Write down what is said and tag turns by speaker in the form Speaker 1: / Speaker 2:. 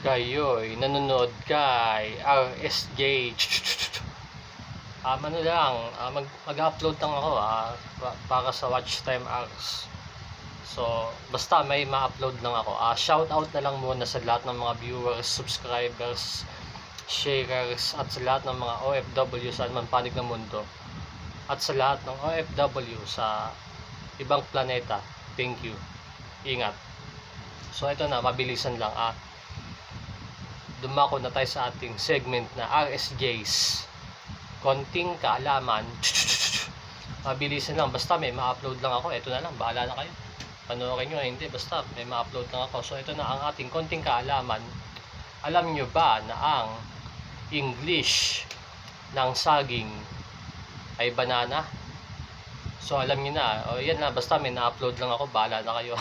Speaker 1: Kayo'y nanonood kay RSJ. Ano lang, mag-upload lang ako para sa watch time hours. So, basta may ma-upload lang ako. Shout out na lang muna sa lahat ng mga viewers, subscribers, sharers, at sa lahat ng mga OFW saan man panig ng mundo. At sa lahat ng OFW sa ibang planeta. Thank you. Ingat. So, ito na, mabilisan lang. Dumako na tayo sa ating segment na RSJs. Konting kaalaman. Mabilisan lang. Basta may ma-upload lang ako. Ito na lang. Bahala na kayo. Panoorin nyo. Hindi. Basta may ma-upload lang ako. So, ito na ang ating konting kaalaman. Alam nyo ba na ang English ng saging ay banana? So, alam nyo na. O, yan na. Basta may na-upload lang ako. Bahala na kayo.